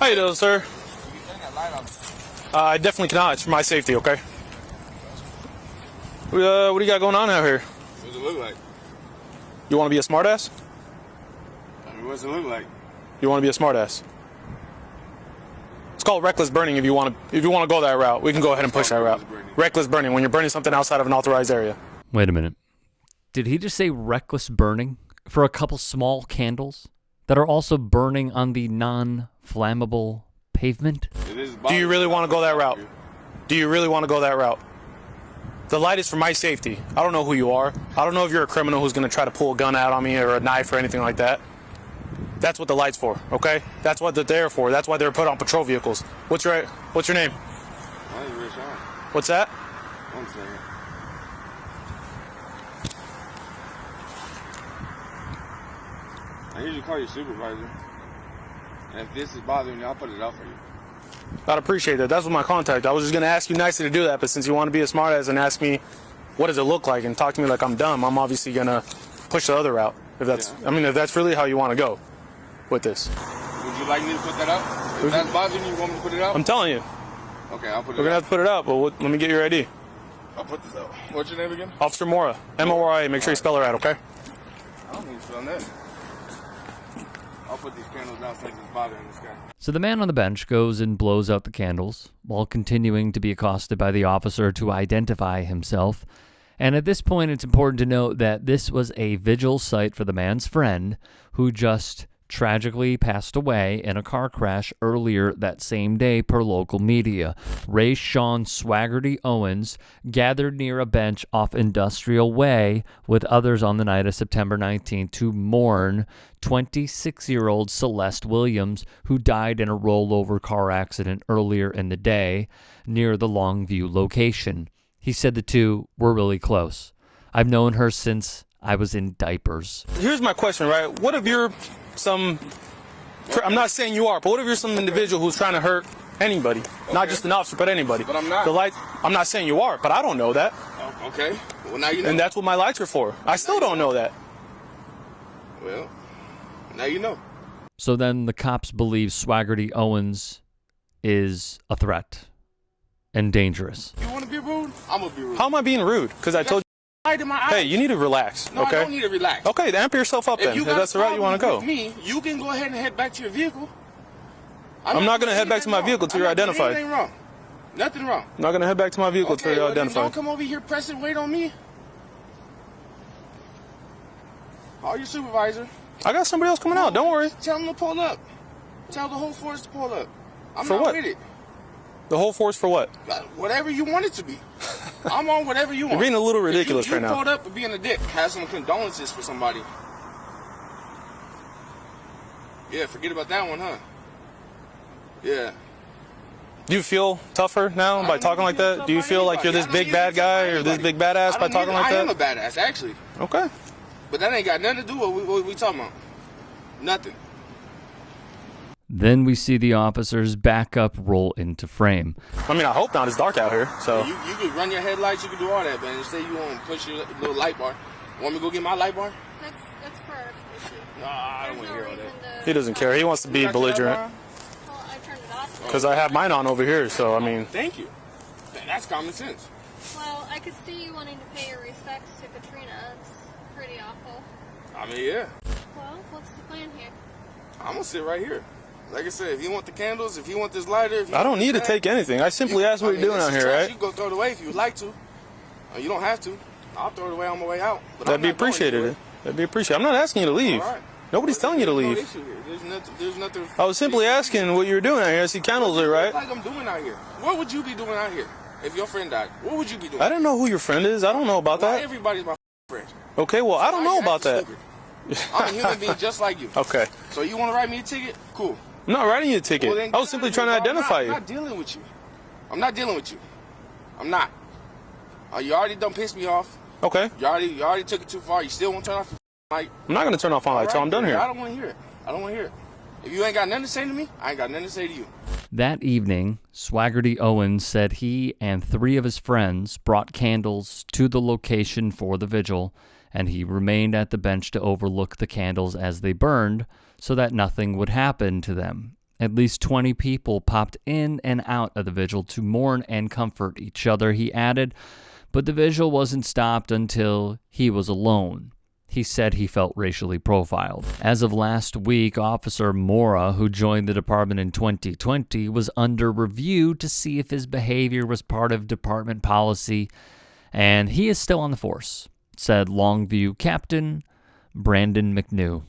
How you doing, sir? You can turn that light off. I definitely cannot. It's for my safety, okay? What do you got going on out here? What does it look like? You want to be a smartass? I mean, what's it look like? You want to be a smartass? It's called reckless burning. If you want to go that route, we can go ahead and push that route. Reckless burning, when you're burning something outside of an authorized area. Wait a minute. Did he just say reckless burning for a couple small candles that are also burning on the non-flammable pavement? Do you really want to go that route? Do you really want to go that route? The light is for my safety. I don't know who you are. I don't know if you're a criminal who's going to try to pull a gun out on me or a knife or anything like that. That's what the light's for, okay? That's what they're there for. That's why they're put on patrol vehicles. What's your name? My name is Rich Sean. What's that? 1 second. I usually call you supervisor. And if this is bothering you, I'll put it out for you. I'd appreciate that. That's what my contact. I was just going to ask you nicely to do that, but since you want to be a smartass and ask me what does it look like and talk to me like I'm dumb, I'm obviously going to push the other route. If that's, I mean, if that's really how you want to go with this. Would you like me to put that out? If that's bothering you, you want me to put it out? I'm telling you. Okay, I'll put it out. We're going to have to put it out, but let me get your ID. I'll put this out. What's your name again? Officer Mora. M-O-R-A. Make sure you spell it right, okay? I don't need to spell that. I'll put these candles out since it's bothering this guy. So the man on the bench goes and blows out the candles while continuing to be accosted by the officer to identify himself. And at this point, it's important to note that this was a vigil site for the man's friend who just tragically passed away in a car crash earlier that same day per local media. Ray Sean Swaggerty Owens gathered near a bench off Industrial Way with others on the night of September 19th to mourn 26-year-old Celeste Williams, who died in a rollover car accident earlier in the day near the Longview location. He said the two were really close. I've known her since I was in diapers. Here's my question, right? What if you're I'm not saying you are, but what if you're some individual who's trying to hurt anybody? Okay. Not just an officer, but anybody. But I'm not. I'm not saying you are, but I don't know that. Oh, okay. Well, now you know. And that's what my lights are for. I still don't know that. Well, now you know. So then the cops believe Swaggerty Owens is a threat and dangerous. You want to be rude? I'm going to be rude. How am I being rude? Because I told you. Hey, you need to relax, no, okay? I don't need to relax. Okay, then amp yourself up then, if that's the route you want to go. With me, you can go ahead and head back to your vehicle. I'm not going to head back to my vehicle until you're identified. Nothing wrong. Nothing wrong. I'm not going to head back to my vehicle until you're identified. Don't come over here pressing weight on me. Call your supervisor. I got somebody else coming out, don't worry. Tell them to pull up. Tell the whole force to pull up. I'm for not what? with it. The whole force for what? Whatever you want it to be. I'm on whatever you want. You're being a little ridiculous right now. You pulled up for being a dick. Have some condolences for somebody. Yeah, forget about that one, huh? Yeah. Do you feel tougher now by talking like that? Do you feel like you're this big bad guy or this big badass by talking like that? I am a badass, actually. Okay. But that ain't got nothing to do with what we talking about. Nothing. Then we see the officers back up roll into frame. I mean, I hope not. It's dark out here, so. You can run your headlights. You can do all that, man. Instead, you want to push your little light bar. Want me to go get my light bar? That's for our issue. Nah, I don't want to hear all that. He doesn't care. He wants to be belligerent. Well, I turned it off. Because I have mine on over here, so I mean. Thank you. That's common sense. Well, I could see you wanting to pay your respects to Katrina. It's pretty awful. I mean, yeah. Well, what's the plan here? I'm going to sit right here. Like I said, if you want the candles, if you want this lighter, I don't need to take anything. I simply asked what you're doing out here, right? You go throw it away if you would like to. You don't have to. I'll throw it away on my way out. But That'd be appreciated. That'd be appreciated. I'm not asking you to leave. All right. Nobody's telling you to leave. No issue here. There's nothing. I was simply asking what you were doing out here. I see candles there, right? Like I'm doing out here. What would you be doing out here if your friend died? What would you be doing? I didn't know who your friend is. I don't know about that. Everybody's my friend. Okay, well, I don't know about that. I'm a human being just like you. Okay. So you want to write me a ticket? Cool. I'm not writing you a ticket. Well, I was simply trying to identify you. I'm not dealing with you. I'm not dealing with you. I'm not. You already done pissed me off. Okay. You already took it too far. You still won't turn off your light. I'm not going to turn off my light till I'm done here. I don't want to hear it. I don't want to hear it. If you ain't got nothing to say to me, I ain't got nothing to say to you. That evening, Swaggerty Owens said he and 3 of his friends brought candles to the location for the vigil, and he remained at the bench to overlook the candles as they burned so that nothing would happen to them. At least 20 people popped in and out of the vigil to mourn and comfort each other, he added, but the vigil wasn't stopped until he was alone. He said he felt racially profiled. As of last week, Officer Mora, who joined the department in 2020, was under review to see if his behavior was part of department policy, and he is still on the force, said Longview Captain Brandon McNew.